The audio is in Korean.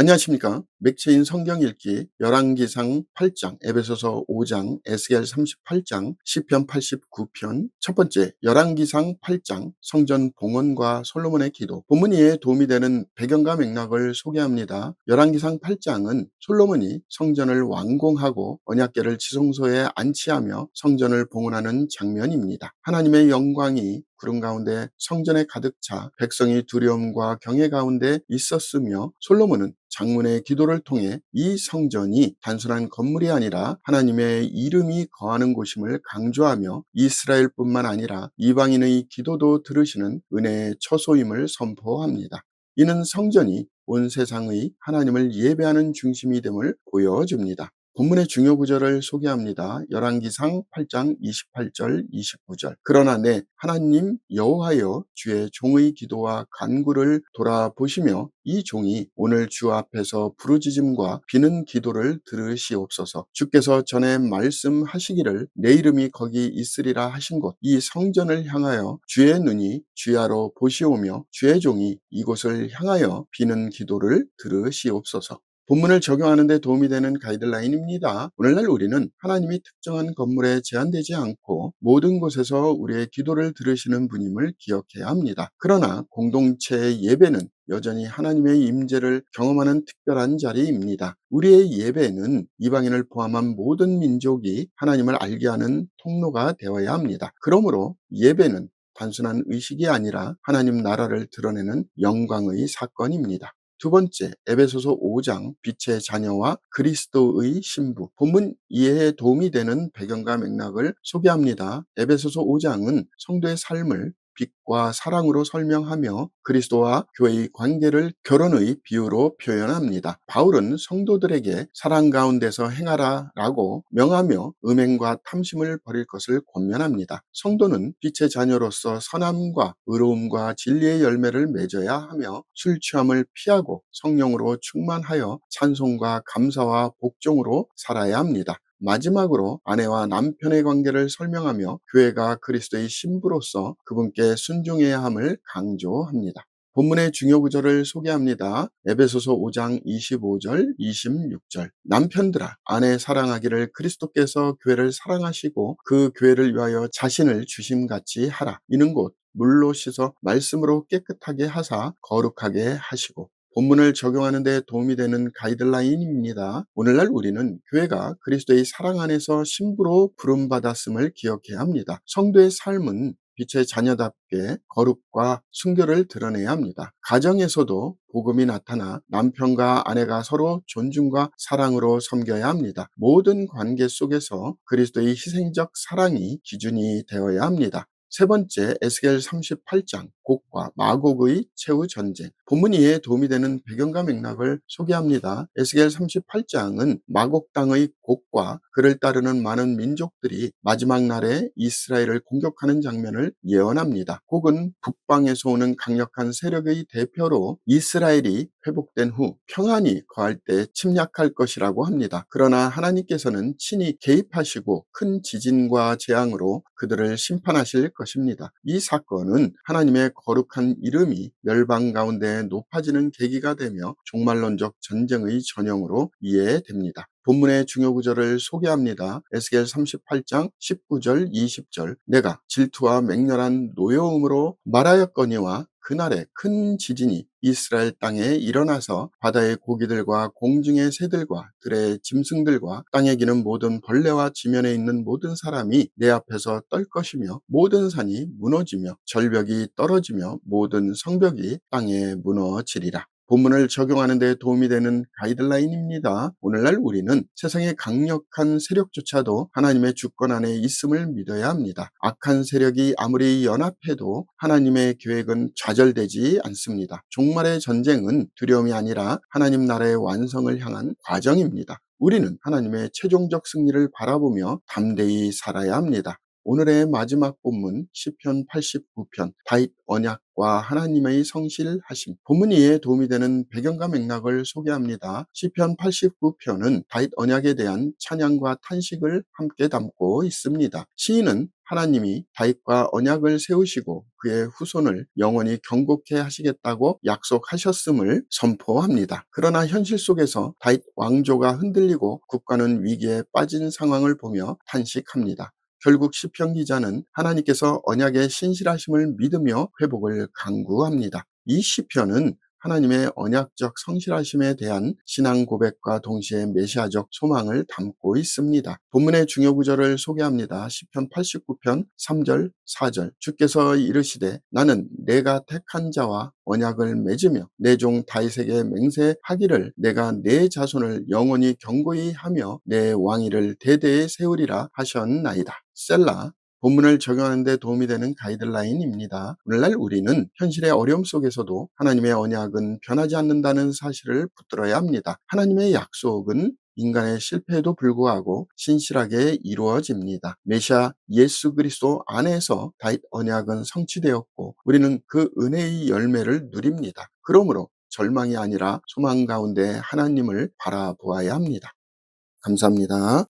안녕하십니까. 맥체인 성경 읽기 열왕기상 8장, 에베소서 5장, 에스겔 38장, 시편 89편. 첫 번째, 열왕기상 8장 성전 봉헌과 솔로몬의 기도. 본문 이해에 도움이 되는 배경과 맥락을 소개합니다. 열왕기상 8장은 솔로몬이 성전을 완공하고 언약궤를 지성소에 안치하며 성전을 봉헌하는 장면입니다. 하나님의 영광이 구름 가운데 성전에 가득 차 백성이 두려움과 경외 가운데 있었으며, 솔로몬은 장문의 기도를 통해 이 성전이 단순한 건물이 아니라 하나님의 이름이 거하는 곳임을 강조하며 이스라엘뿐만 아니라 이방인의 기도도 들으시는 은혜의 처소임을 선포합니다. 이는 성전이 온 세상의 하나님을 예배하는 중심이 됨을 보여줍니다. 본문의 중요 구절을 소개합니다. 열왕기상 8장 28절 29절. 그러나 내 하나님 여호와여, 주의 종의 기도와 간구를 돌아보시며 이 종이 오늘 주 앞에서 부르짖음과 비는 기도를 들으시옵소서. 주께서 전에 말씀하시기를 내 이름이 거기 있으리라 하신 곳 이 성전을 향하여 주의 눈이 주야로 보시오며 주의 종이 이곳을 향하여 비는 기도를 들으시옵소서. 본문을 적용하는 데 도움이 되는 가이드라인입니다. 오늘날 우리는 하나님이 특정한 건물에 제한되지 않고 모든 곳에서 우리의 기도를 들으시는 분임을 기억해야 합니다. 그러나 공동체의 예배는 여전히 하나님의 임재를 경험하는 특별한 자리입니다. 우리의 예배는 이방인을 포함한 모든 민족이 하나님을 알게 하는 통로가 되어야 합니다. 그러므로 예배는 단순한 의식이 아니라 하나님 나라를 드러내는 영광의 사건입니다. 두 번째, 에베소서 5장 빛의 자녀와 그리스도의 신부. 본문 이해에 도움이 되는 배경과 맥락을 소개합니다. 에베소서 5장은 성도의 삶을 빛과 사랑으로 설명하며 그리스도와 교회의 관계를 결혼의 비유로 표현합니다. 바울은 성도들에게 사랑 가운데서 행하라라고 명하며 음행과 탐심을 버릴 것을 권면합니다. 성도는 빛의 자녀로서 선함과 의로움과 진리의 열매를 맺어야 하며 술 취함을 피하고 성령으로 충만하여 찬송과 감사와 복종으로 살아야 합니다. 마지막으로 아내와 남편의 관계를 설명하며 교회가 그리스도의 신부로서 그분께 순종해야 함을 강조합니다. 본문의 중요 구절을 소개합니다. 에베소서 5장 25절 26절. 남편들아, 아내 사랑하기를 그리스도께서 교회를 사랑하시고 그 교회를 위하여 자신을 주심같이 하라. 이는 곧 물로 씻어 말씀으로 깨끗하게 하사 거룩하게 하시고. 본문을 적용하는 데 도움이 되는 가이드라인입니다. 오늘날 우리는 교회가 그리스도의 사랑 안에서 신부로 부름받았음을 기억해야 합니다. 성도의 삶은 빛의 자녀답게 거룩과 순결을 드러내야 합니다. 가정에서도 복음이 나타나 남편과 아내가 서로 존중과 사랑으로 섬겨야 합니다. 모든 관계 속에서 그리스도의 희생적 사랑이 기준이 되어야 합니다. 세 번째, 에스겔 38장 곡과 마곡의 최후 전쟁. 본문 이해에 도움이 되는 배경과 맥락을 소개합니다. 에스겔 38장은 마곡 땅의 곡과 그를 따르는 많은 민족들이 마지막 날에 이스라엘을 공격하는 장면을 예언합니다. 곡은 북방에서 오는 강력한 세력의 대표로 이스라엘이 회복된 후 평안이 거할 때 침략할 것이라고 합니다. 그러나 하나님께서는 친히 개입하시고 큰 지진과 재앙으로 그들을 심판하실 것입니다. 이 사건은 하나님의 거룩한 이름이 멸방 가운데 높아지는 계기가 되며 종말론적 전쟁의 전형으로 이해됩니다. 본문의 중요 구절을 소개합니다. 에스겔 38장 19절 20절. 내가 질투와 맹렬한 노여움으로 말하였거니와 그날에 큰 지진이 이스라엘 땅에 일어나서 바다의 고기들과 공중의 새들과 들의 짐승들과 땅에 기는 모든 벌레와 지면에 있는 모든 사람이 내 앞에서 떨 것이며 모든 산이 무너지며 절벽이 떨어지며 모든 성벽이 땅에 무너지리라. 본문을 적용하는 데 도움이 되는 가이드라인입니다. 오늘날 우리는 세상의 강력한 세력조차도 하나님의 주권 안에 있음을 믿어야 합니다. 악한 세력이 아무리 연합해도 하나님의 계획은 좌절되지 않습니다. 종말의 전쟁은 두려움이 아니라 하나님 나라의 완성을 향한 과정입니다. 우리는 하나님의 최종적 승리를 바라보며 담대히 살아야 합니다. 오늘의 마지막 본문 시편 89편 다윗 언약과 하나님의 성실하심. 본문 이해에 도움이 되는 배경과 맥락을 소개합니다. 시편 89편은 다윗 언약에 대한 찬양과 탄식을 함께 담고 있습니다. 시인은 하나님이 다윗과 언약을 세우시고 그의 후손을 영원히 경고케 하시겠다고 약속하셨음을 선포합니다. 그러나 현실 속에서 다윗 왕조가 흔들리고 국가는 위기에 빠진 상황을 보며 탄식합니다. 결국 시편 기자는 하나님께서 언약의 신실하심을 믿으며 회복을 간구합니다. 이 시편은 하나님의 언약적 성실하심에 대한 신앙 고백과 동시에 메시아적 소망을 담고 있습니다. 본문의 중요 구절을 소개합니다. 시편 89편 3절 4절 주께서 이르시되 나는 내가 택한 자와 언약을 맺으며 내 종 다윗에게 맹세하기를 내가 내 자손을 영원히 경고히 하며 내 왕위를 대대에 세우리라 하셨나이다. 셀라. 본문을 적용하는 데 도움이 되는 가이드라인입니다. 오늘날 우리는 현실의 어려움 속에서도 하나님의 언약은 변하지 않는다는 사실을 붙들어야 합니다. 하나님의 약속은 인간의 실패에도 불구하고 신실하게 이루어집니다. 메시아 예수 그리스도 안에서 다윗 언약은 성취되었고 우리는 그 은혜의 열매를 누립니다. 그러므로 절망이 아니라 소망 가운데 하나님을 바라보아야 합니다. 감사합니다.